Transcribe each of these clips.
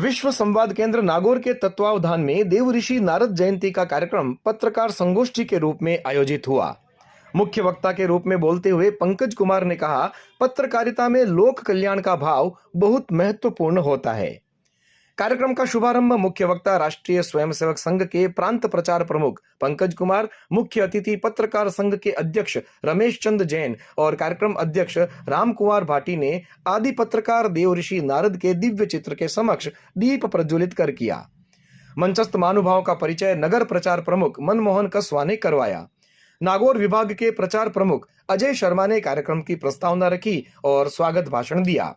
विश्व संवाद केंद्र नागौर के तत्वावधान में देव ऋषि नारद जयंती का कार्यक्रम पत्रकार संगोष्ठी के रूप में आयोजित हुआ। मुख्य वक्ता के रूप में बोलते हुए पंकज कुमार ने कहा, पत्रकारिता में लोक कल्याण का भाव बहुत महत्वपूर्ण होता है। कार्यक्रम का शुभारंभ मुख्य वक्ता राष्ट्रीय स्वयंसेवक संघ के प्रांत प्रचार प्रमुख पंकज कुमार, मुख्य अतिथि पत्रकार संघ के अध्यक्ष रमेश चंद जैन और कार्यक्रम अध्यक्ष राम कुमार भाटी ने आदि पत्रकार देव ऋषि नारद के दिव्य चित्र के समक्ष दीप प्रज्वलित कर किया। मंचस्थ महानुभाव का परिचय नगर प्रचार प्रमुख मनमोहन कसवा ने करवाया। नागौर विभाग के प्रचार प्रमुख अजय शर्मा ने कार्यक्रम की प्रस्तावना रखी और स्वागत भाषण दिया।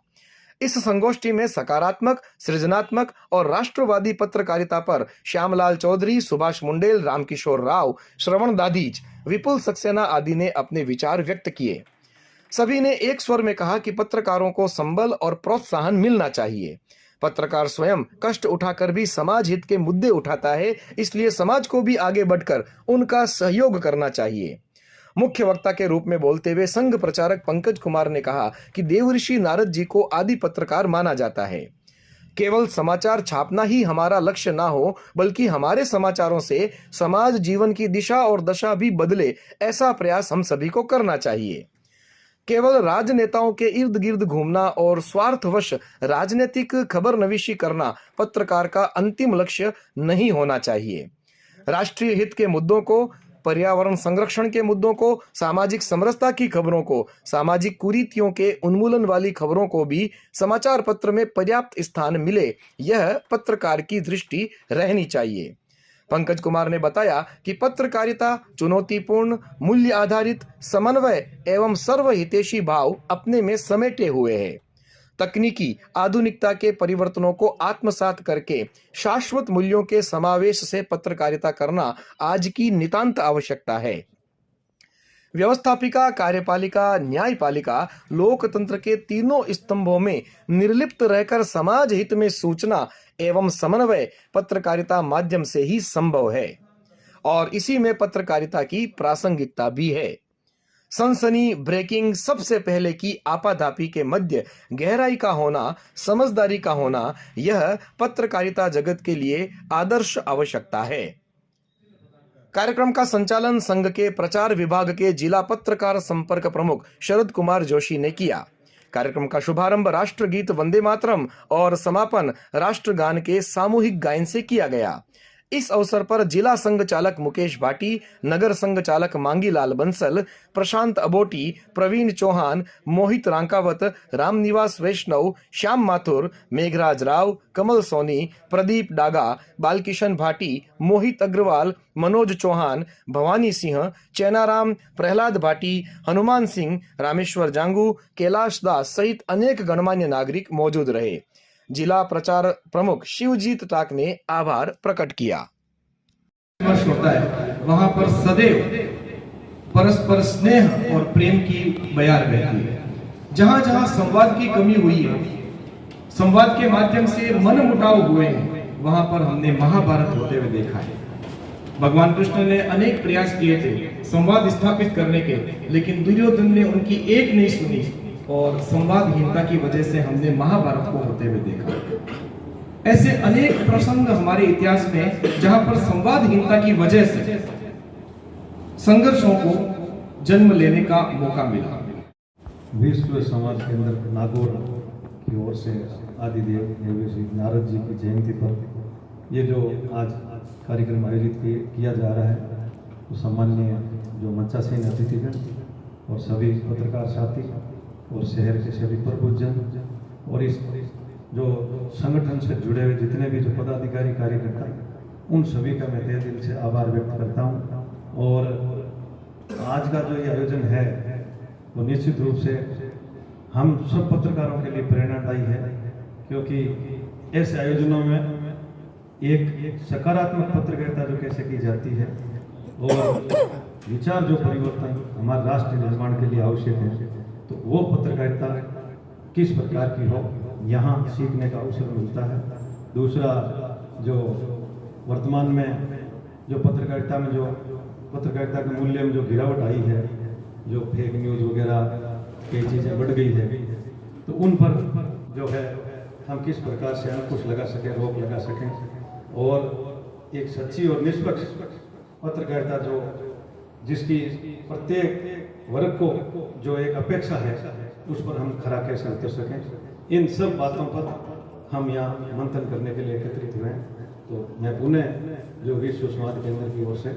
इस संगोष्ठी में सकारात्मक, सृजनात्मक और राष्ट्रवादी पत्रकारिता पर श्यामलाल चौधरी, सुभाष मुंडेल, रामकिशोर राव, श्रवण दादीज, विपुल सक्सेना आदि ने अपने विचार व्यक्त किए। सभी ने एक स्वर में कहा कि पत्रकारों को संबल और प्रोत्साहन मिलना चाहिए। पत्रकार स्वयं कष्ट उठाकर भी समाज हित के मुद्दे उठाता है, इसलिए समाज को भी आगे बढ़कर उनका सहयोग करना चाहिए। मुख्य वक्ता के रूप में बोलते हुए संघ प्रचारक पंकज कुमार ने कहा कि देवऋषि नारद जी को आदि पत्रकार माना जाता है। केवल समाचार छापना ही हमारा लक्ष्य ना हो, बल्कि हमारे समाचारों से समाज जीवन की दिशा और दशा भी बदले, ऐसा प्रयास हम सभी को करना चाहिए। केवल राजनेताओं के इर्द गिर्द घूमना और स्वार्थवश राजनीतिक खबरनवीशी करना पत्रकार का अंतिम लक्ष्य नहीं होना चाहिए। राष्ट्रीय हित के मुद्दों को, पर्यावरण संरक्षण के मुद्दों को, सामाजिक समरसता की खबरों को, सामाजिक कुरीतियों के उन्मूलन वाली खबरों को भी समाचार पत्र में पर्याप्त स्थान मिले, यह पत्रकार की दृष्टि रहनी चाहिए। पंकज कुमार ने बताया कि पत्रकारिता चुनौतीपूर्ण, मूल्य आधारित, समन्वय एवं सर्वहितैषी भाव अपने में समेटे हुए है। तकनीकी आधुनिकता के परिवर्तनों को आत्मसात करके शाश्वत मूल्यों के समावेश से पत्रकारिता करना आज की नितांत आवश्यकता है। व्यवस्थापिका, कार्यपालिका, न्यायपालिका, लोकतंत्र के तीनों स्तंभों में निर्लिप्त रहकर समाज हित में सूचना एवं समन्वय पत्रकारिता माध्यम से ही संभव है और इसी में पत्रकारिता की प्रासंगिकता भी है। सनसनी ब्रेकिंग, सबसे पहले की आपाधापी के मध्य गहराई का होना, समझदारी का होना, यह पत्रकारिता जगत के लिए आदर्श आवश्यकता है। कार्यक्रम का संचालन संघ के प्रचार विभाग के जिला पत्रकार संपर्क प्रमुख शरद कुमार जोशी ने किया। कार्यक्रम का शुभारंभ राष्ट्रगीत वंदे मातरम और समापन राष्ट्रगान के सामूहिक गायन से किया गया। इस अवसर पर जिला संघ चालक मुकेश भाटी, नगर संघ चालक मांगीलाल बंसल, प्रशांत अबोटी, प्रवीण चौहान, मोहित रांकावत, रामनिवास वैष्णव, श्याम माथुर, मेघराज राव, कमल सोनी, प्रदीप डागा, बालकिशन भाटी, मोहित अग्रवाल, मनोज चौहान, भवानी सिंह, चैनाराम, प्रहलाद भाटी, हनुमान सिंह, रामेश्वर जांगू, कैलाश दास सहित अनेक गणमान्य नागरिक मौजूद रहे। जिला प्रचार प्रमुख शिवजीत टाक ने आभार प्रकट किया। होता है वहां पर सदैव परस्पर स्नेह और प्रेम की बयार रहती है। जहां जहां संवाद की कमी हुई है, संवाद के माध्यम से मनमुटाव हुए हैं, वहां पर हमने महाभारत होते हुए देखा है। भगवान कृष्ण ने अनेक प्रयास किए थे संवाद स्थापित करने के, लेकिन दुर्योधन ने उनकी एक नहीं सुनी और संवादहीनता की वजह से हमने महाभारत को होते हुए देखा। ऐसे अनेक प्रसंग हमारे इतिहास में जहां पर संवादहीनता की वजह से संघर्षों को जन्म लेने का मौका मिला। विश्व समाज केंद्र नागौर की ओर से आदिदेव देवऋषि नारद जी की जयंती पर ये जो आज कार्यक्रम आयोजित किया जा रहा है, तो सम्माननीय जो मंचासीन अतिथिगण और सभी पत्रकार साथी और शहर के सभी प्रबुद्धजन और इस जो संगठन से जुड़े हुए जितने भी जो पदाधिकारी, कार्यकर्ता, उन सभी का मैं तहे दिल से आभार व्यक्त करता हूं। और आज का जो ये आयोजन है वो निश्चित रूप से हम सब पत्रकारों के लिए प्रेरणादायी है, क्योंकि ऐसे आयोजनों में एक सकारात्मक पत्रकारिता जो कैसे की जाती है और विचार जो परिवर्तन हमारे राष्ट्र निर्माण के लिए आवश्यक है, तो वो पत्रकारिता किस प्रकार की हो, यहाँ सीखने का अवसर मिलता है। दूसरा, जो वर्तमान में जो पत्रकारिता में जो पत्रकारिता के मूल्य में जो गिरावट आई है, जो फेक न्यूज़ वगैरह कई चीज़ें बढ़ गई है, तो उन पर जो है हम किस प्रकार से अंकुश लगा सकें, रोक लगा सकें और एक सच्ची और निष्पक्ष पत्रकारिता जो जिसकी प्रत्येक वर्ग को जो एक अपेक्षा है उस पर हम खरा कैसे उतर सकें, इन सब बातों पर हम यहाँ मंथन करने के लिए एकत्रित हुए हैं। तो मैं पुनः जो विश्व संवाद केंद्र की ओर से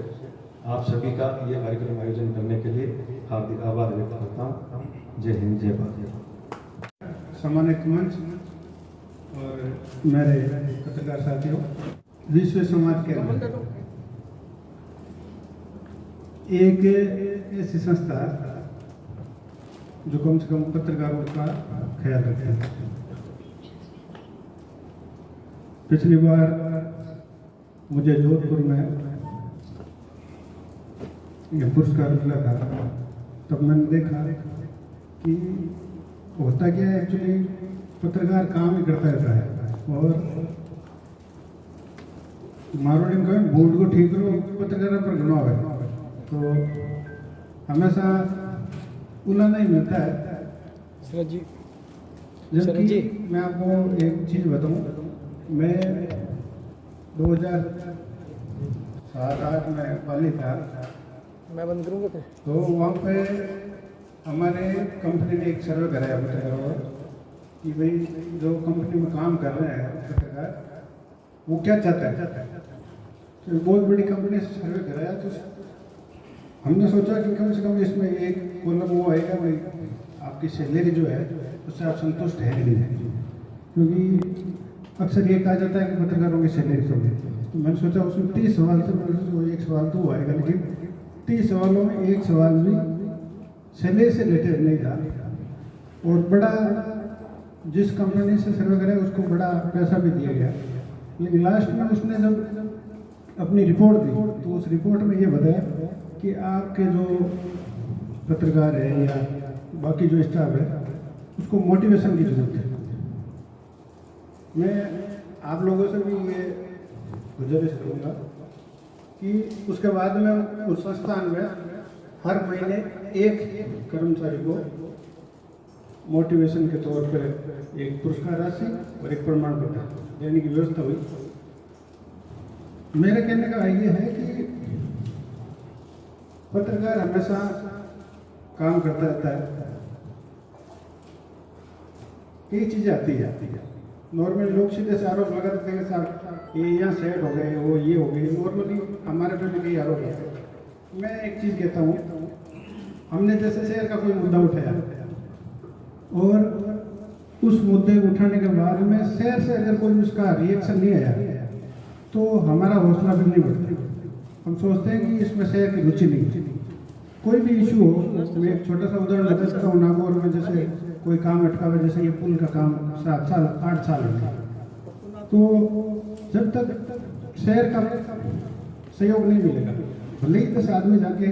आप सभी का ये कार्यक्रम आयोजन करने के लिए हार्दिक आभार व्यक्त करता हूँ। जय हिंद, जय भारत। सम्मानित मंच और मेरे पत्रकार साथियों, विश्व समाज के अंदर एक ऐसी संस्था जो कम से कम पत्रकारों का ख्याल रखती है। पिछली बार मुझे जोधपुर में यह पुरस्कार मिला था, तब मैंने देखा कि होता क्या है, एक्चुअली पत्रकार काम ही करता रहता है और मारोड़ी में कहें बोर्ड को ठीक करो, पत्रकार पर घुनाव है, तो हमेशा उलाना ही मिलता है। जबकि मैं आपको एक चीज़ बताऊं, मैं 2007-8 में वाली था, मैं बंद करूँगा फिर। तो वहाँ पे हमारे कंपनी ने एक सर्वे कराया पत्रकारों कि भाई जो कंपनी में काम कर रहे हैं पत्रकार वो क्या चाहता है। तो बहुत बड़ी कंपनी से सर्वे कराया, तो हमने सोचा कि कम से कम इसमें एक कॉलम वो आएगा भाई आपकी सैलरी जो है उससे आप संतुष्ट है नहीं है, क्योंकि अक्सर ये कहा जाता है कि पत्रकारों की सैलरी कम है। तो मैंने सोचा उसमें 30 सवाल थे, मैंने सोचा एक सवाल तो वो आएगा, लेकिन 30 सवालों में एक सवाल भी सैलरी से रिलेटेड नहीं था। और बड़ा जिस कंपनी से सर्वे कराया उसको बड़ा पैसा भी दिया गया, लेकिन लास्ट में उसने जब अपनी रिपोर्ट दी तो उस रिपोर्ट में ये बताया कि आपके जो पत्रकार है या बाकी जो स्टाफ है उसको मोटिवेशन की जरूरत है। मैं आप लोगों से भी ये गुजारिश करूँगा कि उसके बाद में उस संस्थान में हर महीने एक कर्मचारी को मोटिवेशन के तौर पर एक पुरस्कार राशि और एक प्रमाण पत्र देने की व्यवस्था हुई। मेरे कहने का ये है कि पत्रकार हमेशा काम करता रहता है, कई चीज़ें आती है। नॉर्मली लोग सीधे से आरोप लगा देते हैं साहब ये यहाँ सेट हो गए, वो ये हो गई, नॉर्मली हमारे पे भी कई आरोप है। मैं एक चीज़ कहता हूँ, हमने जैसे शहर का कोई मुद्दा उठाया और उस मुद्दे को उठाने के बाद में शहर से अगर कोई उसका रिएक्शन नहीं आया तो हमारा हौसला भी नहीं बढ़ता। हम सोचते हैं कि इसमें शहर की रुचि नहीं। कोई भी इशू हो, मैं एक छोटा सा उदाहरण बता सकता हूँ। नागौर में जैसे कोई काम अटका हुआ, जैसे ये पुल का काम 7 साल 8 साल है, तो जब तक शहर का सहयोग नहीं मिलेगा, भले ही 10 आदमी जाके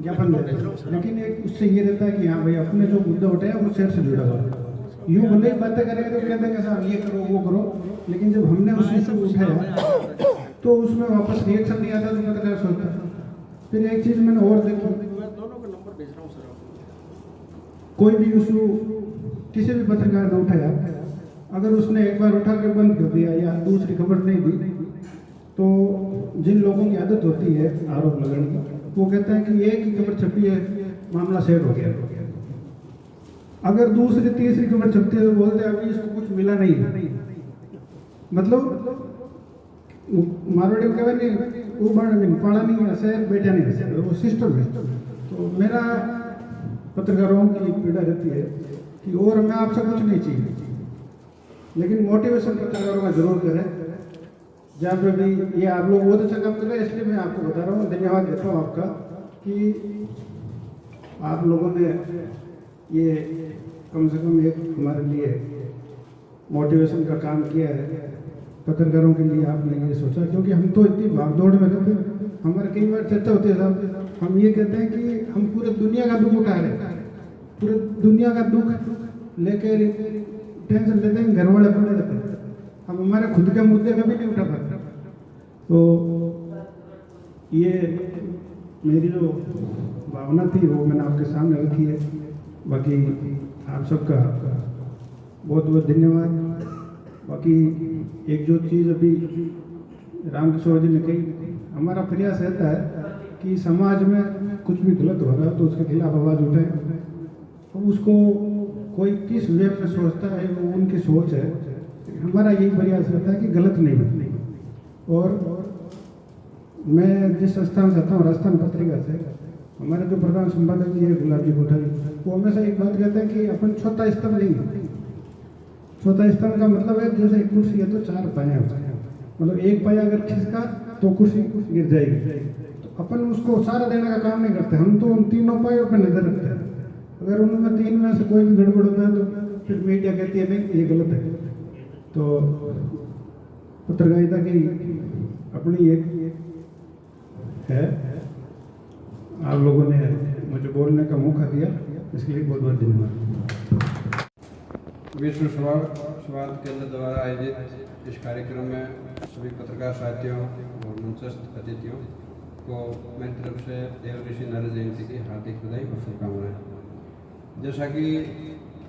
ज्ञापन देते हैं, लेकिन एक उससे ये रहता है कि हाँ भाई अपने जो मुद्दा उठाया वो शहर से जुड़ा हुआ। यूँ भले ही बातें करेंगे तो कहते हैं साहब ये करो वो करो, लेकिन जब हमने उस विषय को उठाया तो उसमें वापस रिएक्शन नहीं आता, तो पत्रकार सोचता। फिर एक चीज़ मैंने और देखी, कोई भी इशू किसी भी पत्रकार ने उठाया, अगर उसने एक बार उठा के बंद कर दिया या दूसरी खबर नहीं दी, तो जिन लोगों की आदत होती है आरोप लगाने की, वो कहते हैं कि एक ही खबर छपी है मामला सेट हो गया। अगर दूसरी तीसरी खबर छपती है तो बोलते हैं अभी इसको कुछ मिला नहीं है। मतलब मारवाड़ी में कहते नहीं वो पढ़ा नहीं है, शहर बैठा नहीं है, वो सिस्टम है। तो मेरा पत्रकारों की पीड़ा रहती है कि और मैं आपसे कुछ नहीं चाहिए, लेकिन मोटिवेशन पत्रकारों का जरूर करें। जहाँ पे भी ये आप लोग बहुत अच्छा काम कर रहे हैं, इसलिए मैं आपको बता रहा हूँ, धन्यवाद देता हूँ आपका कि आप लोगों ने ये कम से कम एक हमारे लिए मोटिवेशन का काम किया है। पत्रकारों के लिए आपने ये सोचा, क्योंकि हम तो इतनी भागदौड़ में रहते हैं। हमारे कई बार चर्चा होती है साहब, हम ये कहते हैं कि हम पूरे दुनिया का दुख उठा रहे हैं, पूरे दुनिया का दुख लेकर टेंशन लेते हैं, घर वाले पड़े रहते हैं, हम हमारे खुद के मुद्दे कभी नहीं उठा पाते। तो ये मेरी जो भावना थी वो मैंने आपके सामने रखी है। बाकी आप सबका बहुत बहुत धन्यवाद। बाकी एक जो चीज़ अभी रामकिशोर जी ने कही, हमारा प्रयास रहता है कि समाज में कुछ भी गलत हो रहा है तो उसके खिलाफ आवाज़ उठाए। तो उसको कोई किस वे में सोचता है वो उनकी सोच है, हमारा यही प्रयास रहता है कि गलत नहीं। और मैं जिस संस्थान से आता हूँ, राजस्थान पत्रिका से, हमारे जो प्रधान संपादक जी है गुलाब जी कोठारी, वो हमेशा एक बात कहते हैं कि अपन चौथा स्तंभ नहीं है। चौथा स्तंभ का मतलब है जैसे एक कुर्सी है तो 4 पाए हैं, मतलब एक पाया अगर खिसका तो कुर्सी गिर जाएगी। तो अपन उसको सारा देने का काम नहीं करते, हम तो उन तीनों पायों पर नजर रखते हैं। अगर उनमें 3 में से कोई भी गड़बड़ होता है तो फिर मीडिया कहती है नहीं ये गलत है। तो पत्रकारिता की अपनी एक है, आप लोगों ने मुझे बोलने का मौका दिया, इसके लिए बहुत बहुत धन्यवाद। विश्व संवाद केंद्र द्वारा आयोजित इस कार्यक्रम में सभी पत्रकार साथियों और मंचस्थ अतिथियों को मेरी तरफ से देव ऋषि नारद जयंती की हार्दिक बधाई और शुभकामनाएं। जैसा कि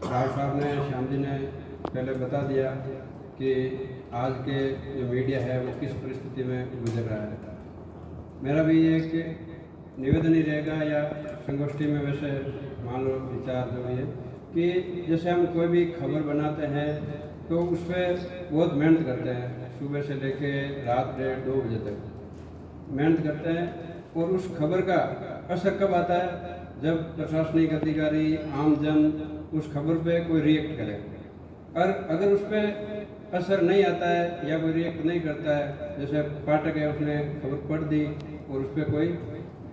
राव साहब ने, श्याम जी ने पहले बता दिया कि आज के जो मीडिया है वो किस परिस्थिति में गुजर रहा है, मेरा भी एक निवेदन ही रहेगा या संगोष्ठी में वैसे मान लो विचार जो भी है कि जैसे हम कोई भी खबर बनाते हैं तो उस पर बहुत मेहनत करते हैं, सुबह से लेके रात 1:30-2 बजे तक मेहनत करते हैं। और उस खबर का असर कब आता है? जब प्रशासनिक अधिकारी, आम जन उस खबर पे कोई रिएक्ट करे। और अगर उस पर असर नहीं आता है या कोई रिएक्ट नहीं करता है, जैसे पाठक है उसने खबर पढ़ दी और उस पर कोई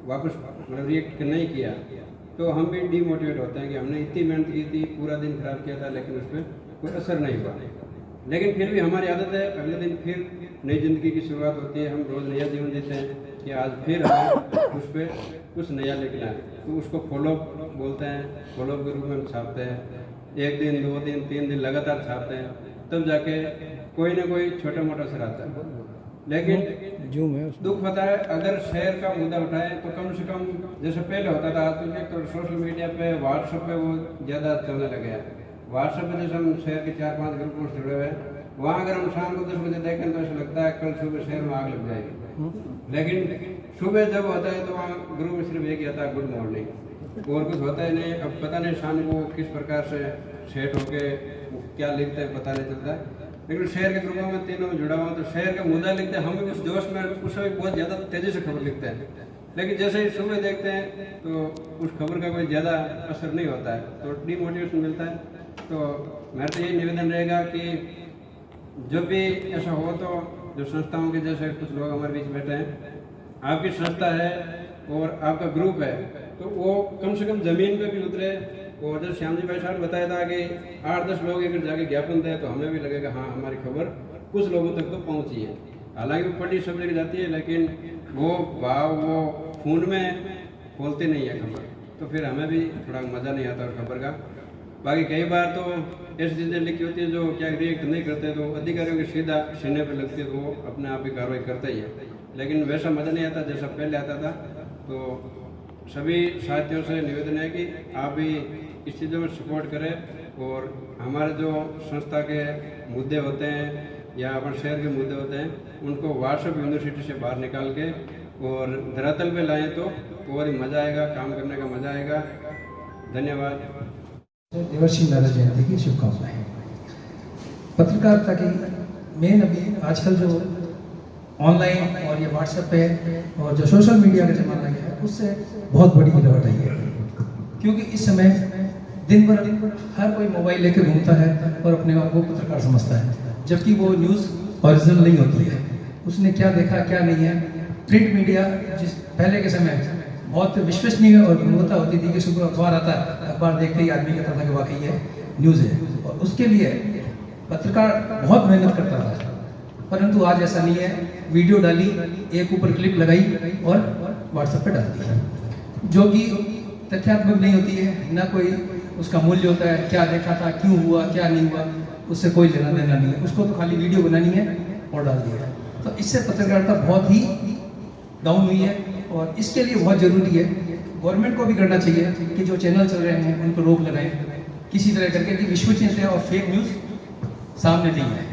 वापस मतलब रिएक्ट नहीं किया, तो हम भी डीमोटिवेट होते हैं कि हमने इतनी मेहनत की थी, पूरा दिन खराब किया था, लेकिन उस पर कोई असर नहीं हुआ। लेकिन फिर भी हमारी आदत है, अगले दिन फिर नई जिंदगी की शुरुआत होती है, हम रोज़ नया जीवन जीते हैं कि आज फिर हमें उस पर कुछ नया लिखना है, तो उसको फॉलोअप बोलते हैं। फॉलोअप के रूप में हम छापते हैं, 1 दिन 2 दिन 3 दिन लगातार छापते हैं, तब जाके कोई ना कोई छोटा मोटा असर आता है। लेकिन दुख होता है अगर शहर का मुद्दा उठाए तो कम से कम जैसे पहले होता था, तो सोशल मीडिया पे, व्हाट्सएप पे वो ज़्यादा चलने लगे हैं। व्हाट्सएप पे जैसे हम शहर के 4-5 ग्रुपों से जुड़े हुए हैं, वहाँ अगर हम शाम को 10 बजे देखें तो ऐसा लगता है कल सुबह शहर में आग लग जाएगी। लेकिन सुबह जब होता है तो वहाँ ग्रुप सिर्फ एक ही आता है, गुड मॉर्निंग, और कुछ होता ही नहीं। अब पता नहीं शाम को किस प्रकार से सेट होके क्या लिखते हैं पता नहीं चलता है। लेकिन शहर के ग्रुपों में तीनों में जुड़ा हुआ तो शहर का मुद्दा लिखते हैं, हम भी उस जोश में उस समय बहुत ज़्यादा तेज़ी से खबर लिखते हैं। लेकिन जैसे ही सुबह देखते हैं तो उस खबर का कोई ज़्यादा असर नहीं होता है, तो डीमोटिवेशन मिलता है। तो मेरा तो यही निवेदन रहेगा कि जब भी ऐसा हो तो जो संस्थाओं के जैसे कुछ लोग हमारे बीच बैठे हैं, आपकी संस्था है और आपका ग्रुप है, तो वो कम से कम ज़मीन पे भी उतरे। और जैसे श्याम जी भाई साहब बताया था कि 8-10 लोग अगर जाके ज्ञापन दें तो हमें भी लगेगा हाँ हमारी खबर कुछ लोगों तक तो पहुंची है। हालांकि वो पढ़ी सब जगह जाती है, लेकिन वो भाव वो खून में खोलती नहीं है खबर, तो फिर हमें भी थोड़ा मज़ा नहीं आता उस खबर का। बाकी कई बार तो ऐसी चीज़ें लिखी होती है जो क्या रिएक्ट नहीं करते, तो अधिकारियों के सीधा सीने पर लगती है, तो वो अपने आप ही कार्रवाई करते ही है। लेकिन वैसा मज़ा नहीं आता जैसा पहले आता था। तो सभी साथियों से निवेदन है कि आप भी इस चीज़ों में सपोर्ट करें और हमारे जो संस्था के मुद्दे होते हैं या अपने शहर के मुद्दे होते हैं, उनको व्हाट्सएप यूनिवर्सिटी से बाहर निकाल के और धरातल पे लाएं तो और ही मज़ा आएगा, काम करने का मज़ा आएगा। धन्यवाद। देवर्षि नारद जयंती की शुभकामनाएं। पत्रकारिता की मेन अभी आजकल जो ऑनलाइन और ये व्हाट्सएप पे और जो सोशल मीडिया का जमाना है उससे बहुत बड़ी गिरावट आई है, क्योंकि इस समय दिन भर हर कोई मोबाइल लेकर घूमता है और अपने आप को पत्रकार समझता है, जबकि वो न्यूज़ ओरिजिनल नहीं होती है। उसने क्या देखा क्या नहीं है। प्रिंट मीडिया जिस पहले के समय बहुत विश्वसनीय और गुणवत्ता होती थी कि सुबह अखबार आता है, अखबार देखते ही आदमी कहता था कि वाकई ये न्यूज़ है, और उसके लिए पत्रकार बहुत मेहनत करता था। परंतु आज ऐसा नहीं है, वीडियो डाली, एक ऊपर क्लिप लगाई और व्हाट्सएप पे डाल दी, जो कि तथ्यात्मक नहीं होती है, ना कोई उसका मूल्य होता है, क्या देखा था, क्यों हुआ, क्या नहीं हुआ, उससे कोई लेना देना नहीं है। उसको तो खाली वीडियो बनानी है और डाल दिया। तो इससे पत्रकारिता बहुत ही डाउन हुई है, और इसके लिए बहुत ज़रूरी है गवर्नमेंट को भी करना चाहिए कि जो चैनल चल रहे हैं उनको रोक लगाएं किसी तरह करके कि विश्वसनीयता और फेक न्यूज़ सामने नहीं है।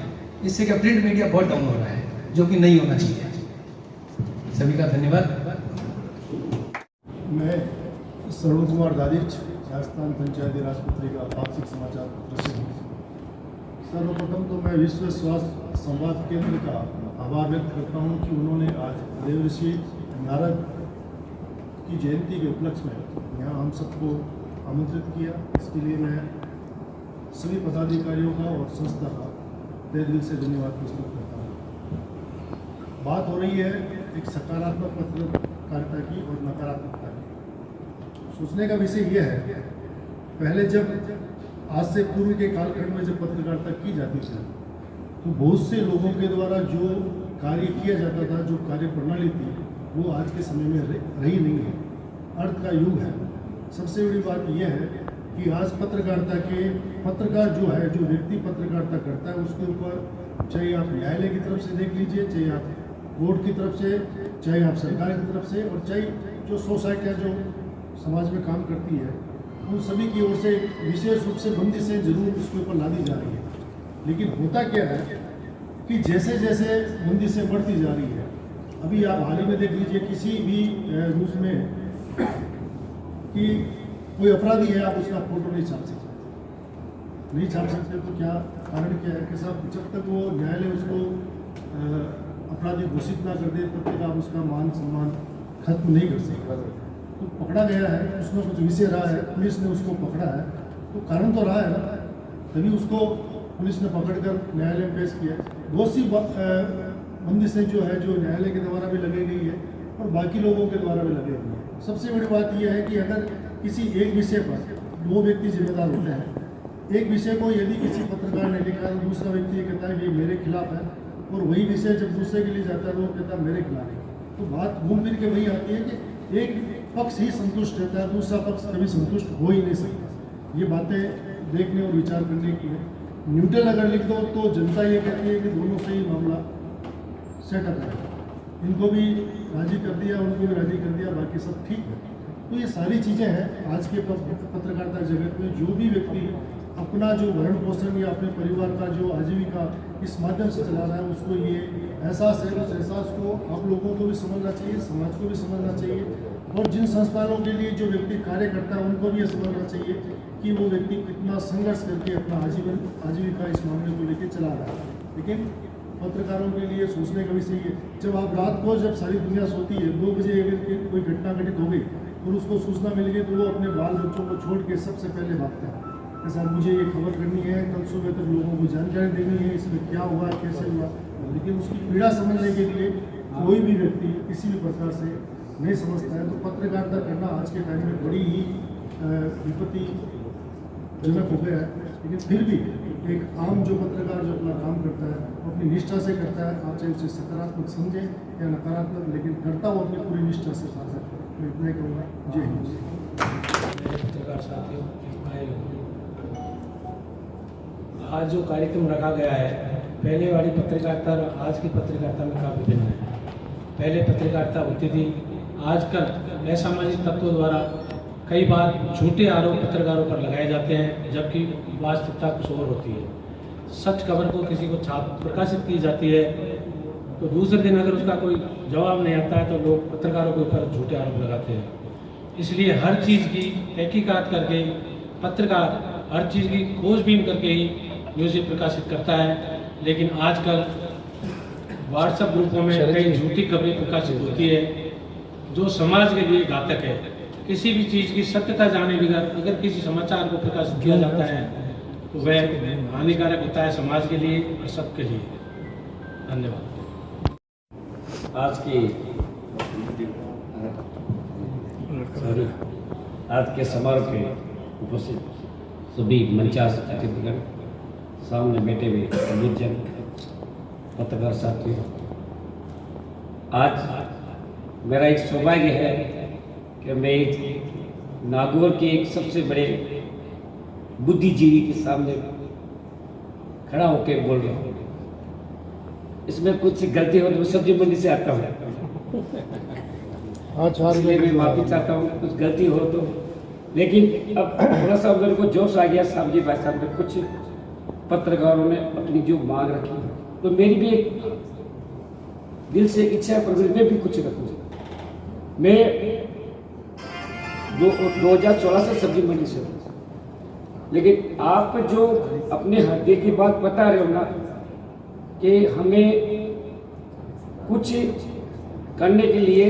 इससे क्या प्रिंट मीडिया बहुत डाउन हो रहा है, जो कि नहीं होना चाहिए। सभी का धन्यवाद। मैं सरोज कुमार दादिच, राजस्थान पंचायती राज पत्रिका पाक्षिक समाचार पत्र से हूँ। सर्वप्रथम तो मैं विश्व स्वास्थ्य संवाद केंद्र का आभार व्यक्त करता हूँ कि उन्होंने आज देवऋषि नारद की जयंती के उपलक्ष्य में यहाँ हम सबको आमंत्रित किया। इसके लिए मैं सभी पदाधिकारियों का और संस्था का तहे दिल से धन्यवाद प्रस्तुत करता हूँ। बात हो रही है एक सकारात्मक पत्रकारिता की और नकारात्मकता की। सोचने का विषय यह है, पहले जब आज से पूर्व के कालखंड में जब पत्रकारिता की जाती थी तो बहुत से लोगों के द्वारा जो कार्य किया जाता था, जो कार्य प्रणाली थी, वो आज के समय में रही नहीं है। अर्थ का युग है। सबसे बड़ी बात यह है कि आज पत्रकारिता के पत्रकार जो है, जो व्यक्ति पत्रकारिता करता है, उसके ऊपर चाहे आप न्यायालय की तरफ से देख लीजिए, चाहे आप कोर्ट की तरफ से, चाहे आप सरकार की तरफ से, और चाहे जो सोसाइटियाँ जो समाज में काम करती है, उन सभी की ओर से विशेष रूप से बंदिशें जरूर उसके ऊपर ला दी जा रही है। लेकिन होता क्या है कि जैसे जैसे बंदिशें बढ़ती जा रही है, अभी आप हाल ही में देख लीजिए किसी भी रूप में कि कोई अपराधी है, आप उसका फोटो नहीं छाप सकते। तो क्या कारण क्या है कि साहब, जब तक वो न्यायालय उसको अपराधी घोषित ना कर दे तब तक आप उसका मान सम्मान खत्म नहीं कर सकते। तो पकड़ा गया है, उसमें कुछ विषय रहा है, पुलिस ने उसको पकड़ा है, तो कारण तो रहा है ना, तभी उसको पुलिस ने पकड़कर न्यायालय में पेश किया। बहुत सी बंदिशें जो है, जो न्यायालय के द्वारा भी लगाई गई है और बाकी लोगों के द्वारा भी लगाई गई है। सबसे बड़ी बात यह है कि अगर किसी एक विषय पर दो व्यक्ति जिम्मेदार होते हैं, एक विषय को यदि किसी पत्रकार ने लिखा है, दूसरा व्यक्ति ये कहता है कि मेरे खिलाफ है, और वही विषय जब दूसरे के लिए जाता है तो वो कहता है मेरे खिलाफ है, तो बात घूम फिर के वही आती है कि एक पक्ष ही संतुष्ट रहता है, दूसरा पक्ष कभी संतुष्ट हो ही नहीं सकता। ये बातें देखने और विचार करने की है। न्यूट्रल अगर लिख दो तो जनता ये कहती है कि दोनों से ही मामला सेटअप है, इनको भी राजी कर दिया, उनको भी राजी कर दिया, बाकी सब ठीक है। तो ये सारी चीज़ें हैं आज के पत्रकारिता जगत में। जो भी व्यक्ति अपना जो भरण पोषण या अपने परिवार का जो आजीविका इस माध्यम से चला रहा है, उसको ये एहसास है, उस एहसास को आप लोगों को भी समझना चाहिए, समाज को भी समझना चाहिए, और जिन संस्थानों के लिए जो व्यक्ति कार्य करता है उनको भी ये समझना चाहिए कि वो व्यक्ति कितना संघर्ष करके अपना आजीविका इस मामले को लेकर चला रहा है। लेकिन पत्रकारों के लिए सोचने का विषय है, जब आप रात को, जब सारी दुनिया सोती है, 2 बजे अगर कोई घटना घटित हो गई और उसको सूचना मिल गई तो वो अपने बाल बच्चों को छोड़ के सबसे पहले भागता है कि साहब मुझे ये खबर करनी है, कल सुबह तक लोगों को जानकारी देनी है, इसमें क्या हुआ, कैसे हुआ। लेकिन उसकी पीड़ा समझने के लिए कोई भी व्यक्ति किसी भी प्रकार से नहीं समझता है। तो पत्रकारिता करना आज के टाइम में बड़ी ही विपत्तिजनक हो गया है। लेकिन फिर भी एक आम जो पत्रकार जो अपना काम करता है वो अपनी निष्ठा से करता है, आप चाहे उसे सकारात्मक समझें या नकारात्मक, लेकिन करता वो अपनी पूरी निष्ठा से साथ है। मैं इतना ही कहूँगा। जय हिंद। पत्रकार साथियों, आज जो कार्यक्रम रखा गया है, पहले वाली पत्रकारिता और आज की पत्रकारिता में काफ़ी भिन्न है। पहले पत्रकारिता होती थी, आजकल असामाजिक तत्वों द्वारा कई बार झूठे आरोप पत्रकारों पर लगाए जाते हैं, जबकि वास्तविकता कुछ और होती है। सच खबर को किसी को छाप प्रकाशित की जाती है तो दूसरे दिन अगर उसका कोई जवाब नहीं आता है तो लोग पत्रकारों के ऊपर झूठे आरोप लगाते हैं। इसलिए हर चीज़ की तहकीकात करके पत्रकार हर चीज़ की खोजबीन करके ही न्यूज़ प्रकाशित करता है। लेकिन आजकल व्हाट्सएप ग्रुपों में कई झूठी खबरें प्रकाशित होती है जो समाज के लिए घातक है। किसी भी चीज़ की सत्यता जाने बगैर अगर किसी समाचार को प्रकाशित किया जाता है तो वह हानिकारक होता है समाज के लिए और सबके लिए। धन्यवाद। आज के समारोह के उपस्थित सभी मंचास अतिथिगण, सामने बैठे हुए निर्जन पत्रकार साथियों, आज मेरा एक सौभाग्य है कि मैं नागौर के एक सबसे बड़े बुद्धिजीवी के सामने खड़ा होकर बोल रहा हूँ। इसमें कुछ गलती हो तो मैं सब्जी मंडी से आता हूँ, इसलिए मैं माफी चाहता हूँ कुछ गलती हो तो। लेकिन अब थोड़ा सा मेरे को जोश आ गया साहब जी भाई साहब ने कुछ पत्रकारों ने अपनी जो मांग रखी तो मेरी भी एक दिल से इच्छा है, पर मैं भी कुछ रखूँ। मैं 2016 से सब्जी मंडी से हूँ, लेकिन आप जो अपने हृदय की बात बता रहे हो ना कि हमें कुछ करने के लिए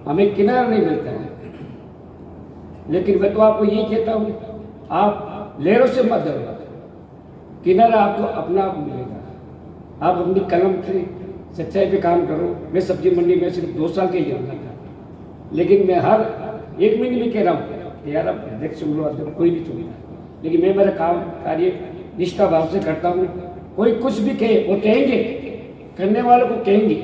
हमें किनारा नहीं मिलता है, लेकिन मैं तो आपको ये कहता हूँ, आप लहरों से मत डरो, किनारा आपको अपना आप मिलेगा। आप अपनी कलम से सच्चाई पे काम करो। मैं सब्जी मंडी में सिर्फ 2 साल के लिए आना था, लेकिन मैं हर 1 महीने में कह रहा हूँ कि यार अब अध्यक्ष चुन लो, अध्यक्ष कोई भी चुनना है, लेकिन मैं मेरा काम कार्य निष्ठा भाव से करता हूँ। कोई कुछ भी कहे, वो कहेंगे, करने वालों को कहेंगे।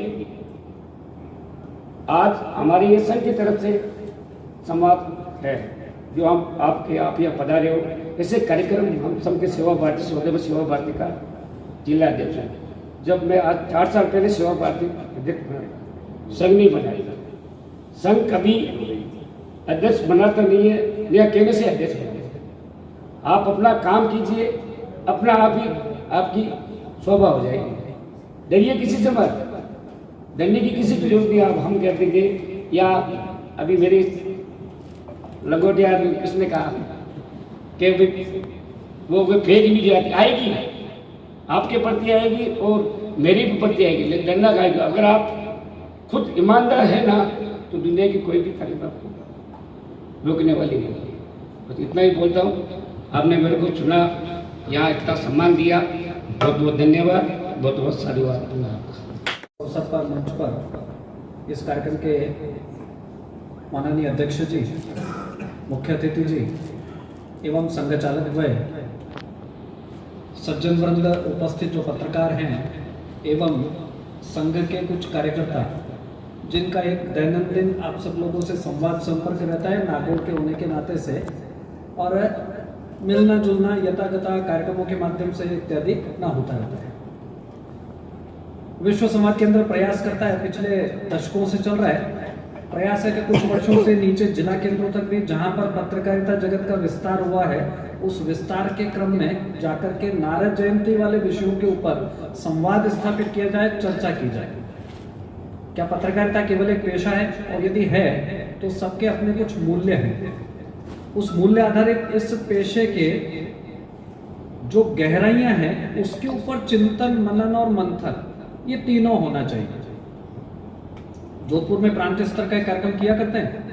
आज हमारे ये संघ की तरफ से संवाद है जो हम आप यहाँ पधारे हो। ऐसे कार्यक्रम हम संघ के सेवा भारती सौदेव सेवा भारती का जिला अध्यक्ष है। जब मैं आज 4 साल पहले सेवा भारती अध्यक्ष बना, संघ नहीं बनाया। संघ कभी अध्यक्ष बनाता नहीं है, या कहने से अध्यक्ष बनाता। आप अपना काम कीजिए, अपना आप ही आपकी शोभा हो जाएगी। डरिए किसी से मत, डरने की किसी की जरूरत नहीं। आप हम कह देंगे, या अभी मेरे लंगोटिया किसने कहा कि वो फेक मीडिया आएगी, आपके प्रति आएगी और मेरी भी प्रति आएगी, लेकिन डरना खाएगा। अगर आप खुद ईमानदार है ना, तो दुनिया की कोई भी तारीफ आपको रोकने वाली नहीं है। बस इतना ही बोलता हूँ। आपने मेरे को चुना, यहाँ इतना सम्मान दिया, बहुत बहुत धन्यवाद, बहुत बहुत साधुवाद। अवसर पर मंच पर इस कार्यक्रम के माननीय अध्यक्ष जी, मुख्य अतिथि जी एवं संघ चालक द्वय, सज्जन वृंद, उपस्थित जो पत्रकार हैं एवं संघ के कुछ कार्यकर्ता, जिनका एक दैनंदिन आप सब लोगों से संवाद संपर्क रहता है नागौर के होने के नाते से, और मिलना जुलना यथागथा कार्यक्रमों के माध्यम से इत्यादि ना होता रहता है। विश्व संवाद केंद्र प्रयास करता है, पिछले दशकों से चल रहा है प्रयास है कि कुछ वर्षों से नीचे जिला केंद्रों तक भी जहां पर पत्रकारिता जगत का विस्तार हुआ है, उस विस्तार के क्रम में जाकर के नारद जयंती वाले विषयों के ऊपर संवाद स्थापित किया जाए, चर्चा की जाए। क्या पत्रकारिता केवल एक पेशा है? और यदि है तो सबके अपने कुछ मूल्य हैं। उस मूल्य आधारित इस पेशे के जो गहराइयां हैं उसके ऊपर चिंतन, मनन और मंथन, ये तीनों होना चाहिए। जोधपुर में प्रांत स्तर का कार्यक्रम किया करते हैं,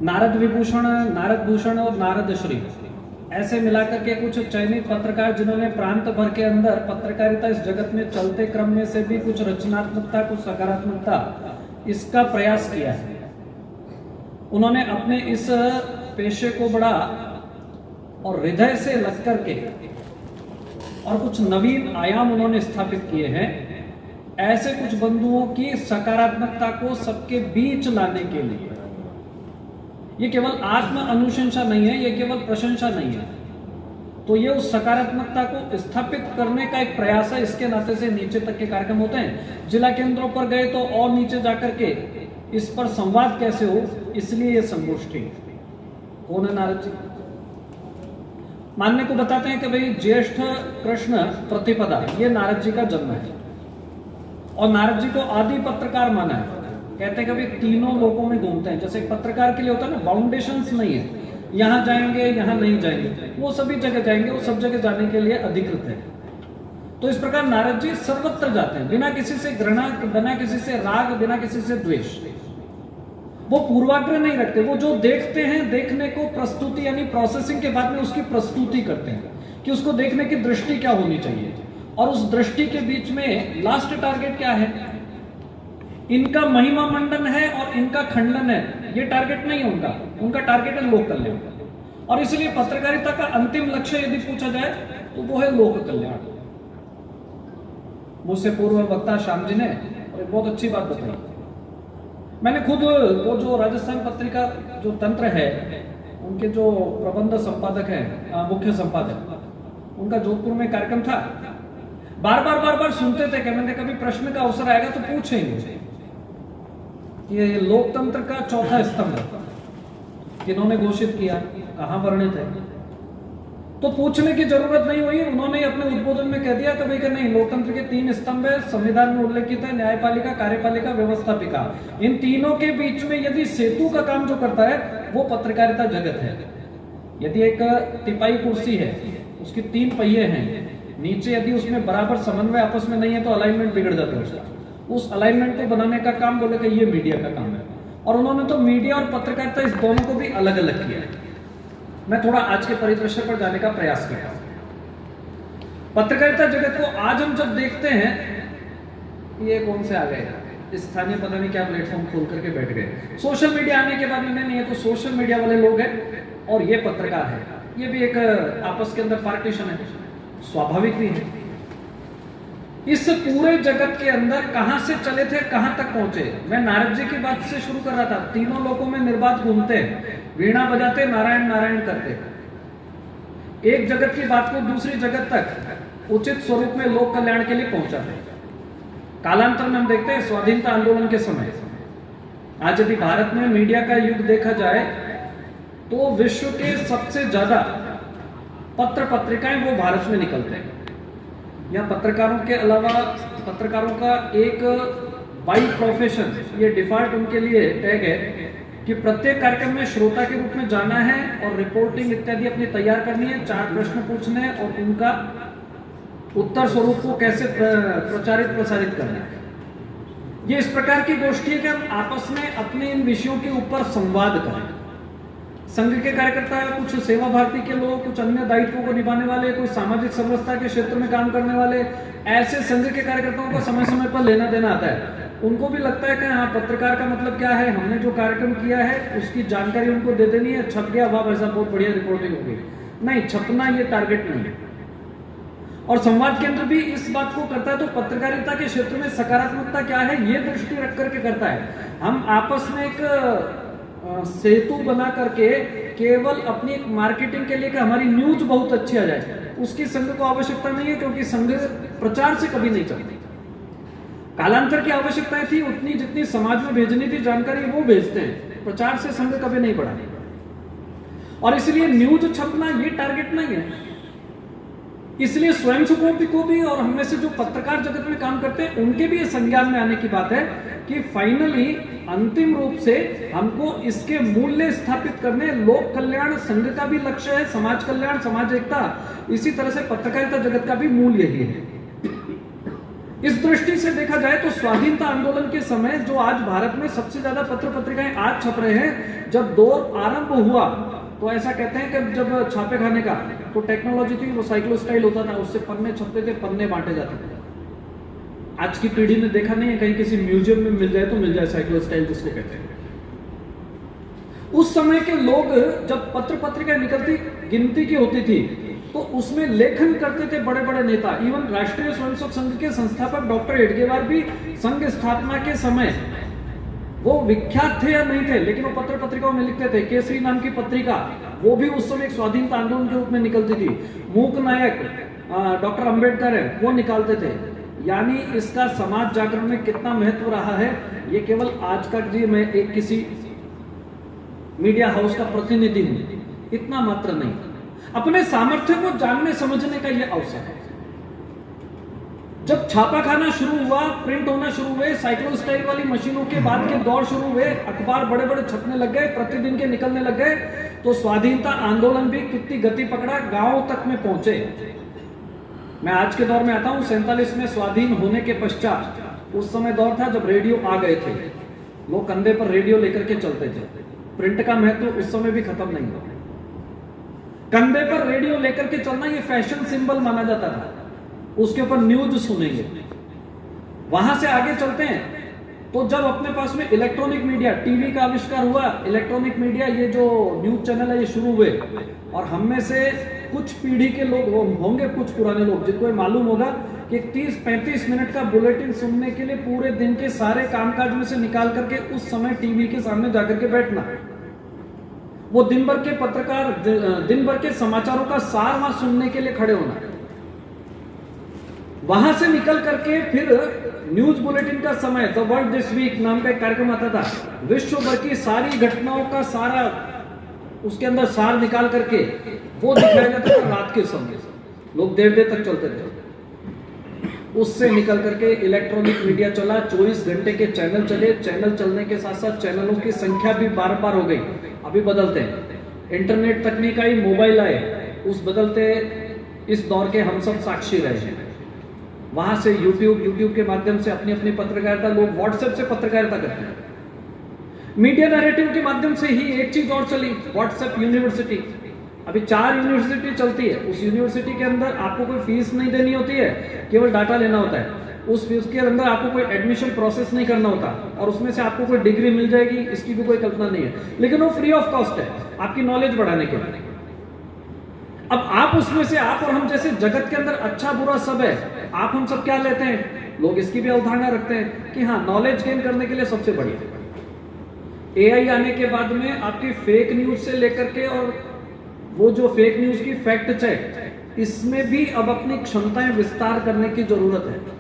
नारद विभूषण, नारद भूषण और नारद श्री, ऐसे मिलाकर के कुछ चयनित पत्रकार जिन्होंने प्रांत भर के अंदर पत्रकारिता इस जगत में चलते क्रम में से भी कुछ रचनात्मकता, कुछ सकारात्मकता, इसका प्रयास किया है। उन्होंने अपने इस पेशे को बड़ा और हृदय से लग करके और कुछ नवीन आयाम उन्होंने स्थापित किए हैं। ऐसे कुछ बंधुओं की सकारात्मकता को सबके बीच लाने के लिए, ये केवल आत्म अनुशंसा नहीं है, ये केवल प्रशंसा नहीं है, तो ये उस सकारात्मकता को स्थापित करने का एक प्रयास है। इसके नाते से नीचे तक के कार्यक्रम होते हैं। जिला केंद्रों पर गए तो और नीचे जाकर के इस पर संवाद कैसे हो, इसलिए ये संगोष्ठी। कौन है नारद जी? मानने को बताते हैं कि भाई ज्येष्ठ कृष्ण प्रतिपदा, ये नारद जी का जन्म है और नारद जी को आदि पत्रकार माना है। कहते हैं कि भाई तीनों लोकों में घूमते हैं। जैसे एक पत्रकार के लिए होता है ना, बाउंडेशंस नहीं है, यहाँ जाएंगे यहाँ नहीं जाएंगे, वो सभी जगह जाएंगे, वो सब जगह जाने के लिए अधिकृत है। तो इस प्रकार नारद जी सर्वत्र जाते हैं, बिना किसी से घृणा, बिना किसी से राग, बिना किसी से द्वेष। वो पूर्वाग्रह नहीं रखते। वो जो देखते हैं, देखने को प्रस्तुति यानी प्रोसेसिंग के बाद में उसकी प्रस्तुति करते हैं कि उसको देखने की दृष्टि क्या होनी चाहिए, और उस दृष्टि के बीच में लास्ट टारगेट क्या है। इनका महिमा मंडन है और इनका खंडन है, ये टारगेट नहीं है उनका। उनका टारगेट है लोक कल्याण। और इसलिए पत्रकारिता का अंतिम लक्ष्य यदि पूछा जाए तो वो है लोक कल्याण। मुझसे पूर्व वक्ता श्याम जी ने एक बहुत अच्छी बात बताई। मैंने खुद वो जो राजस्थान पत्रिका जो तंत्र है, उनके जो प्रबंध संपादक हैं, मुख्य संपादक, उनका जोधपुर में कार्यक्रम था। बार बार सुनते थे कि मैंने कभी प्रश्न का अवसर आएगा तो पूछेंगे। ये लोकतंत्र का चौथा स्तंभ किन्होंने घोषित किया, कहां वर्णित है? तो पूछने की जरूरत नहीं हुई, उन्होंने अपने उद्बोधन में कह दिया कि भाई कि नहीं, लोकतंत्र के 3 स्तंभ है, संविधान में उल्लेखित है, न्यायपालिका, कार्यपालिका, व्यवस्थापिका। इन तीनों के बीच में यदि सेतु का काम जो करता है वो पत्रकारिता जगत है। यदि एक तिपाई कुर्सी है, उसकी 3 पहिए हैं, नीचे यदि उसमें बराबर समन्वय आपस में नहीं है तो अलाइनमेंट बिगड़ जाता है उसका। उस अलाइनमेंट को बनाने का काम बोले कि ये मीडिया का काम है, और उन्होंने तो मीडिया और पत्रकारिता इस दोनों को भी अलग अलग किया है। मैं थोड़ा आज के परिदृश्य पर जाने का प्रयास करता हूं। पत्रकारिता जगत को आज हम जब देखते हैं, ये कौन से आ गए स्थानीय, पता नहीं क्या प्लेटफॉर्म खोल करके बैठ गए। सोशल मीडिया आने के बाद में नहीं है तो सोशल मीडिया वाले लोग हैं और ये पत्रकार है, ये भी एक आपस के अंदर पार्टीशन है, स्वाभाविक भी है। इस पूरे जगत के अंदर कहां से चले थे, कहां तक पहुंचे। मैं नारद जी की बात से शुरू कर रहा था। तीनों लोकों में निर्बाध घूमते, वीणा बजाते, नारायण नारायण करते, एक जगत की बात को दूसरी जगत तक उचित स्वरूप में लोक कल्याण के लिए पहुंचाते। कालांतर में हम देखते हैं स्वाधीनता आंदोलन के समय, आज यदि भारत में मीडिया का युग देखा जाए तो विश्व के सबसे ज्यादा पत्र पत्रिकाएं वो भारत में निकलते हैं। यहाँ पत्रकारों के अलावा पत्रकारों का एक बाई प्रोफेशन, ये डिफॉल्ट उनके लिए टैग है कि प्रत्येक कार्यक्रम में श्रोता के रूप में जाना है और रिपोर्टिंग इत्यादि अपनी तैयार करनी है, 4 प्रश्न पूछने हैं और उनका उत्तर स्वरूप को कैसे प्रचारित प्रसारित करना है। ये इस प्रकार की गोष्ठी है कि हम आपस में अपने इन विषयों के ऊपर संवाद करें। संघ के कार्यकर्ता, कुछ सेवा भारती के लोग, कुछ अन्य दायित्वों को निभाने वाले, कोई सामाजिक समरसता के क्षेत्र में काम करने वाले, ऐसे संघ के कार्यकर्ताओं को समय समय पर लेना देना आता है। उनको भी लगता है कि हाँ, पत्रकार का मतलब क्या है, हमने जो कार्यक्रम किया है उसकी जानकारी उनको दे देनी है, छप गया, वाह ऐसा बहुत बढ़िया रिपोर्टिंग होगी। नहीं, छपना ये टारगेट नहीं है। और संवाद केंद्र भी इस बात को करता है, तो पत्रकारिता के क्षेत्र में सकारात्मकता क्या है ये दृष्टि रख करके करता है। हम आपस में एक सेतु बना करके केवल अपनी एक मार्केटिंग के लिए कि हमारी न्यूज बहुत अच्छी आ जाए, उसकी संघ को आवश्यकता नहीं है, क्योंकि संघ प्रचार से कभी नहीं चलती। कालांतर की आवश्यकता थी उतनी जितनी समाज में भेजनी थी जानकारी, वो भेजते हैं, प्रचार से संघ कभी नहीं बढ़ा। और इसलिए न्यूज छपना ये टारगेट नहीं है। इसलिए स्वयं को भी और हम में से जो पत्रकार जगत में काम करते हैं उनके भी ये संज्ञान में आने की बात है कि फाइनली अंतिम रूप से हमको इसके मूल्य स्थापित करने, लोक कल्याण संघ का भी लक्ष्य है, समाज कल्याण, समाज एकता, इसी तरह से पत्रकारिता जगत का भी मूल यही है। इस दृष्टि से देखा जाए तो स्वाधीनता आंदोलन के समय जो आज भारत में सबसे ज्यादा पत्र पत्रिकाएं आज छप रहे हैं, जब दौर आरंभ हुआ तो ऐसा कहते हैं कि जब छापे खाने का तो टेक्नोलॉजी थी, वो साइक्लोस्टाइल होता था, उससे पन्ने छपते थे, पन्ने बांटे जाते थे। आज की पीढ़ी ने देखा नहीं है, कहीं किसी म्यूजियम में मिल जाए तो मिल जाए साइक्लोस्टाइल जिसको कहते हैं। उस समय के लोग जब पत्र पत्रिका निकलती गिनती की होती थी तो उसमें लेखन करते थे बड़े बड़े नेता। इवन राष्ट्रीय स्वयंसेवक संघ के संस्थापक डॉक्टर एडगेवार भी संघ स्थापना के समय वो विख्यात थे या नहीं थे, लेकिन वो पत्र पत्रिकाओं में लिखते थे। केसरी नाम की पत्रिका, वो भी उस समय एक स्वाधीनता आंदोलन के रूप में निकलती थी। मूक नायक डॉक्टर अंबेडकर है, वो निकालते थे। यानी इसका समाज जागरण में कितना महत्व रहा है, ये केवल आज का जी मैं एक किसी मीडिया हाउस का प्रतिनिधि हूं इतना मात्र नहीं, अपने सामर्थ्य को जानने समझने का यह अवसर है। जब छापा खाना शुरू हुआ, प्रिंट होना शुरू हुए, साइक्लोस्टाइल वाली मशीनों के बाद के दौर शुरू हुए, अखबार बड़े बड़े छपने लग गए, प्रतिदिन के निकलने लग गए, तो स्वाधीनता आंदोलन भी कितनी गति पकड़ा, गांव तक में पहुंचे। मैं आज के दौर में आता हूं, 47 में स्वाधीन होने के पश्चात उस समय दौर था जब रेडियो आ गए थे, लोग कंधे पर रेडियो लेकर के चलते थे। प्रिंट का महत्व उस समय भी खत्म नहीं हुआ। कंधे पर रेडियो लेकर के चलना ये फैशन सिंबल माना जाता था, उसके ऊपर न्यूज सुनेंगे। वहां से आगे चलते हैं तो जब अपने पास में इलेक्ट्रॉनिक मीडिया, टीवी का आविष्कार हुआ, इलेक्ट्रॉनिक मीडिया, ये जो न्यूज चैनल है ये शुरू हुए, और हम में से कुछ पीढ़ी के लोग होंगे, कुछ पुराने लोग जिनको मालूम होगा कि 30-35 मिनट का बुलेटिन सुनने के लिए पूरे दिन के सारे कामकाज में से निकाल करके उस समय टीवी के सामने जाकर के बैठना, वो दिन भर के पत्रकार, दिन भर के समाचारों का सार वहां सुनने के लिए खड़े होना। वहां से निकल करके फिर न्यूज बुलेटिन का समय, द वर्ल्ड दिस वीक नाम का एक कार्यक्रम आता था, विश्व भर की सारी घटनाओं का सारा उसके अंदर सार निकाल करके वो दिखाया जाता था रात के समय, लोग देर देर तक चलते थे। उससे निकल करके इलेक्ट्रॉनिक मीडिया चला, 24 घंटे के चैनल चले, चैनल चलने के साथ साथ चैनलों की संख्या भी बार बार हो गई, अभी बदलते हैं। इंटरनेट तकनीक आई, मोबाइल आए, उस बदलते इस दौर के हम सब साक्षी रहे हैं। वहां से यूट्यूब के माध्यम से अपनी अपनी पत्रकारिता, लोग व्हाट्सएप से पत्रकारिता करते हैं। मीडिया नैरेटिव के माध्यम से ही एक चीज और चली, व्हाट्सएप यूनिवर्सिटी। अभी 4 यूनिवर्सिटी चलती है, उस यूनिवर्सिटी के अंदर आपको कोई फीस नहीं देनी होती है, केवल डाटा लेना होता है। उस फीस के अंदर आपको कोई एडमिशन प्रोसेस नहीं करना होता, और उसमें से आपको कोई डिग्री मिल जाएगी, इसकी भी कोई कल्पना नहीं है, लेकिन वो फ्री ऑफ कॉस्ट है आपकी नॉलेज बढ़ाने के लिए। अब आप उसमें से, आप और हम जैसे जगत के अंदर अच्छा बुरा सब है, आप हम सब क्या लेते हैं? लोग इसकी भी अवधारणा रखते हैं कि हाँ, नॉलेज गेन करने के लिए सबसे बढ़िया एआई आने के बाद में आपकी फेक न्यूज से लेकर के, और वो जो फेक न्यूज की फैक्ट चेक, इसमें भी अब अपनी क्षमताएं विस्तार करने की जरूरत है।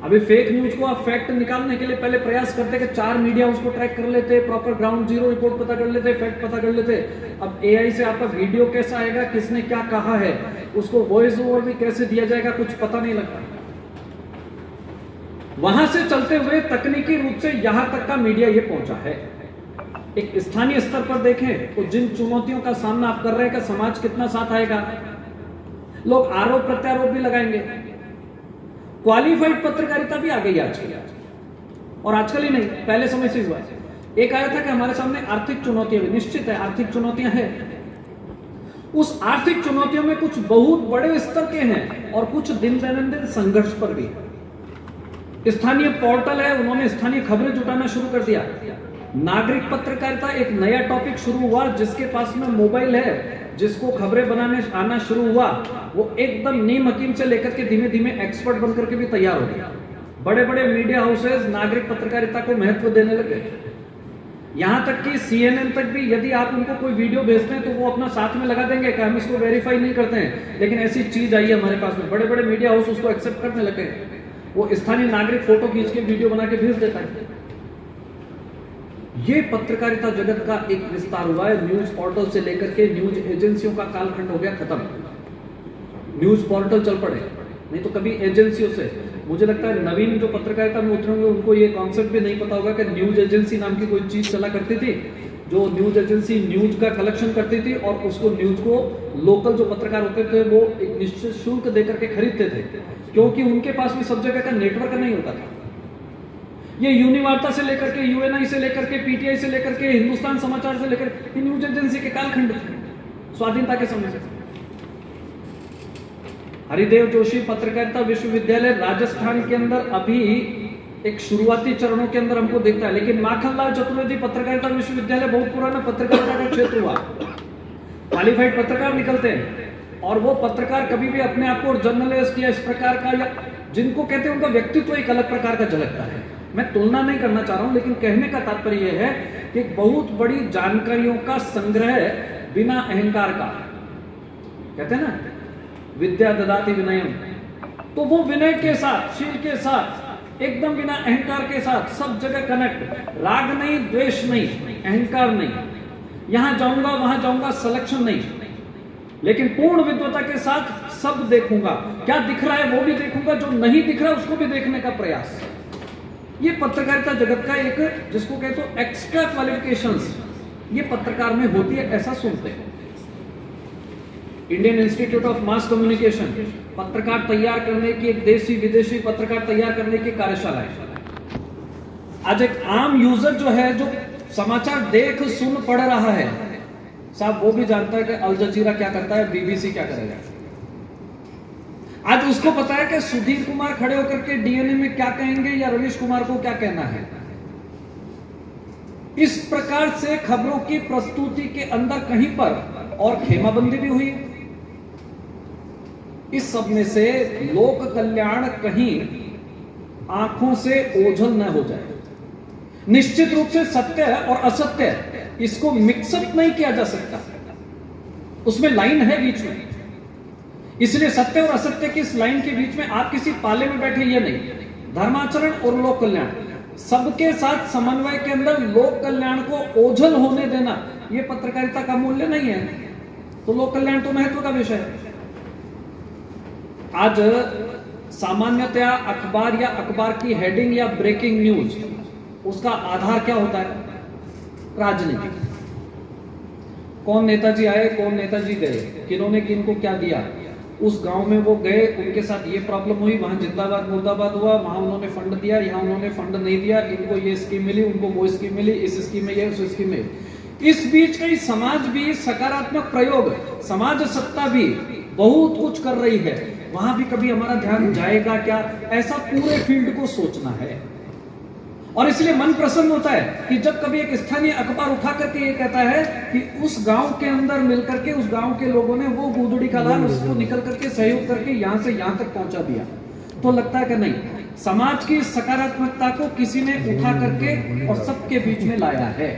अभी फेक न्यूज को आप फैक्ट निकालने के लिए पहले प्रयास करते कि 4 मीडिया उसको ट्रैक कर लेते, प्रॉपर ग्राउंड जीरो रिपोर्ट पता कर लेते, फैक्ट पता कर लेते। अब एआई से आपका वीडियो कैसा आएगा, किसने क्या कहा है, उसको वॉइस ओवर भी कैसे दिया जाएगा, कुछ पता नहीं लगता। वहां से चलते हुए तकनीकी रूप से यहां तक का मीडिया ये पहुंचा है। एक स्थानीय स्तर पर देखें तो जिन चुनौतियों का सामना आप कर रहे हैं, का समाज कितना साथ आएगा? लोग आरोप प्रत्यारोप भी लगाएंगे। क्वालिफाइड पत्रकारिता भी आ गई आजकल, और आजकल ही नहीं, पहले समय से हुआ है। एक आया था कि हमारे सामने आर्थिक चुनौतियां भी, निश्चित है आर्थिक चुनौतियां हैं। उस आर्थिक चुनौतियों में कुछ बहुत बड़े स्तर के हैं और कुछ दिन दैनंदिन संघर्ष पर भी है। स्थानीय पोर्टल है, उन्होंने स्थानीय खबरें जुटाना शुरू कर दिया। नागरिक पत्रकारिता एक नया टॉपिक शुरू हुआ, जिसके पास में मोबाइल है, जिसको खबरें बनाने आना शुरू हुआ, वो एकदम नीम हकीम से लेकर के धीमे धीमे एक्सपर्ट बनकर के भी तैयार हो गया। बड़े बड़े मीडिया हाउसेज नागरिक पत्रकारिता को महत्व देने लगे। यहां तक कि CNN तक भी, यदि आप उनको कोई वीडियो भेजते हैं तो वो अपना साथ में लगा देंगे कि हम इसको वेरीफाई नहीं करते हैं, लेकिन ऐसी चीज आई है हमारे पास में। बड़े बड़े मीडिया हाउस उसको एक्सेप्ट करने लगे। वो स्थानीय नागरिक फोटो खींच के वीडियो बना के भेज देता है। ये पत्रकारिता जगत का एक विस्तार हुआ है। न्यूज पोर्टल से लेकर के न्यूज एजेंसियों का कालखंड हो गया खत्म। न्यूज पोर्टल चल पड़े, नहीं तो कभी एजेंसियों से। मुझे लगता है नवीन जो पत्रकारिता में उतरेंगे उनको ये कॉन्सेप्ट भी नहीं पता होगा कि न्यूज एजेंसी नाम की कोई चीज चला करती थी, जो न्यूज एजेंसी न्यूज का कलेक्शन करती थी और उसको न्यूज को लोकल जो पत्रकार होते थे वो एक निश्चित शुल्क देकर के खरीदते थे, क्योंकि उनके पास भी सब जगह का नेटवर्क नहीं होता था। ये यूनिवार्ता से लेकर के, UNI से लेकर के, PTI से लेकर के, हिंदुस्तान समाचार से लेकर के न्यूज एजेंसी के कालखंड थे स्वाधीनता के समय से। हरिदेव जोशी पत्रकारिता विश्वविद्यालय राजस्थान के अंदर अभी एक शुरुआती चरणों के अंदर हमको देखता है, लेकिन माखनलाल चतुर्वेदी पत्रकारिता विश्वविद्यालय बहुत पुराना पत्रकारिता का क्षेत्र हुआ। क्वालिफाइड पत्रकार निकलते हैं और वो पत्रकार कभी भी अपने आप को जर्नलिस्ट या इस प्रकार का, या जिनको कहते हैं उनका व्यक्तित्व एक अलग प्रकार का झलकता है। मैं तुलना नहीं करना चाह रहा हूं, लेकिन कहने का तात्पर्य यह है कि एक बहुत बड़ी जानकारियों का संग्रह बिना अहंकार का, कहते हैं ना विद्या ददाति विनयम, तो वो विनय के साथ, शील के साथ, एकदम बिना अहंकार के साथ सब जगह कनेक्ट। राग नहीं, द्वेष नहीं, अहंकार नहीं, यहां जाऊंगा वहां जाऊंगा सिलेक्शन नहीं, लेकिन पूर्ण विद्वता के साथ सब देखूंगा। क्या दिख रहा है वो भी देखूंगा, जो नहीं दिख रहा है उसको भी देखने का प्रयास। ये पत्रकारिता जगत का एक, जिसको कहते हो एक्स्ट्रा क्वालिफिकेशंस, ये पत्रकार में होती है, ऐसा सुनते हैं। Indian institute of mass communication पत्रकार तैयार करने की, एक देशी विदेशी पत्रकार तैयार करने की कार्यशाला है। आज एक आम यूजर जो है, जो समाचार देख सुन पढ़ रहा है साहब, वो भी जानता है कि अल जजीरा क्या करता है, BBC क्या करेगा। आज उसको पता है कि सुधीर कुमार खड़े होकर के DNA में क्या कहेंगे या रवीश कुमार को क्या कहना है। इस प्रकार से खबरों की प्रस्तुति के अंदर कहीं पर और खेमाबंदी भी हुई। इस सब में से लोक कल्याण कहीं आंखों से ओझल न हो जाए। निश्चित रूप से सत्य और असत्य, इसको मिक्सअप नहीं किया जा सकता, उसमें लाइन है बीच में। इसलिए सत्य और असत्य की इस लाइन के बीच में आप किसी पाले में बैठे, ये नहीं। धर्माचरण और लोक कल्याण, सबके साथ समन्वय के अंदर लोक कल्याण को ओझल होने देना, यह पत्रकारिता का मूल्य नहीं है। तो लोक कल्याण तो महत्व का विषय है। आज सामान्यतया अखबार या अखबार की हेडिंग या ब्रेकिंग न्यूज, उसका आधार क्या होता है? राजनीति। कौन नेताजी आए, कौन नेताजी गए, किन्होंने किनको क्या दिया, उस गांव में वो गए, उनके साथ ये प्रॉब्लम हुई, वहां जिंदाबाद मुर्दाबाद हुआ, वहां उन्होंने फंड दिया, यहां उन्होंने फंड नहीं दिया, इनको ये स्कीम मिली, उनको वो स्कीम मिली, इस स्कीम में ये, उस स्कीम में। इस बीच कई समाज भी सकारात्मक प्रयोग, समाज सत्ता भी बहुत कुछ कर रही है, वहां भी कभी हमारा ध्यान जाएगा क्या? ऐसा पूरे फील्ड को सोचना है। और इसलिए मन प्रसन्न होता है कि जब कभी एक स्थानीय अखबार उठा करके ये कहता है कि उस गांव के अंदर मिलकर के उस गांव के लोगों ने वो गुदड़ी का लाल उसको निकल करके सहयोग करके यहां से यहां तक पहुंचा दिया, तो लगता है कि नहीं, समाज की सकारात्मकता को किसी ने उठा करके और सबके बीच में लाया है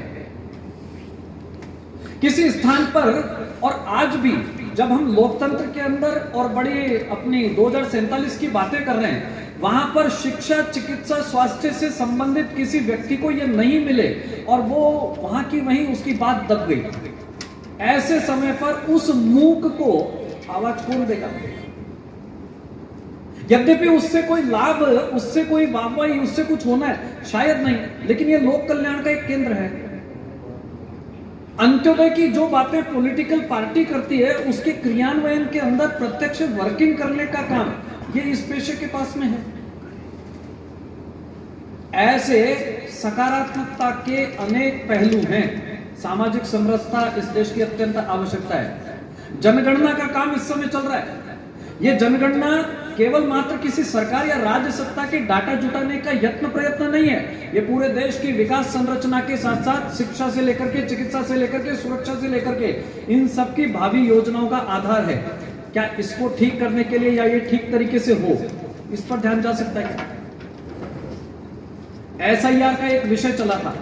किसी स्थान पर। और आज भी जब हम लोकतंत्र के अंदर और बड़ी अपनी 2047 की बातें कर रहे हैं, वहां पर शिक्षा, चिकित्सा, स्वास्थ्य से संबंधित किसी व्यक्ति को ये नहीं मिले और वो वहां की वहीं उसकी बात दब गई, ऐसे समय पर उस मूक को आवाज कौन देगा? यद्यपि उससे कोई लाभ, उससे कोई वाहवाही, उससे कुछ होना है शायद नहीं, लेकिन ये लोक कल्याण का एक केंद्र है। अंत्योदय की जो बातें पॉलिटिकल पार्टी करती है, उसके क्रियान्वयन के अंदर प्रत्यक्ष वर्किंग करने का काम ये इस पेशे के पास में है। ऐसे सकारात्मकता के अनेक पहलू हैं। सामाजिक समरसता इस देश की अत्यंत आवश्यकता है। जनगणना का काम इस समय चल रहा है। यह जनगणना केवल मात्र किसी सरकार या राज्य सत्ता के डाटा जुटाने का यत्न प्रयत्न नहीं है। यह पूरे देश की विकास संरचना के साथ साथ शिक्षा से लेकर के, चिकित्सा से लेकर के, सुरक्षा से लेकर के, इन सब की भावी योजनाओं का आधार है। क्या इसको ठीक करने के लिए या ये ठीक तरीके से हो, इस पर ध्यान जा सकता है क्या? SIR का एक विषय चला था,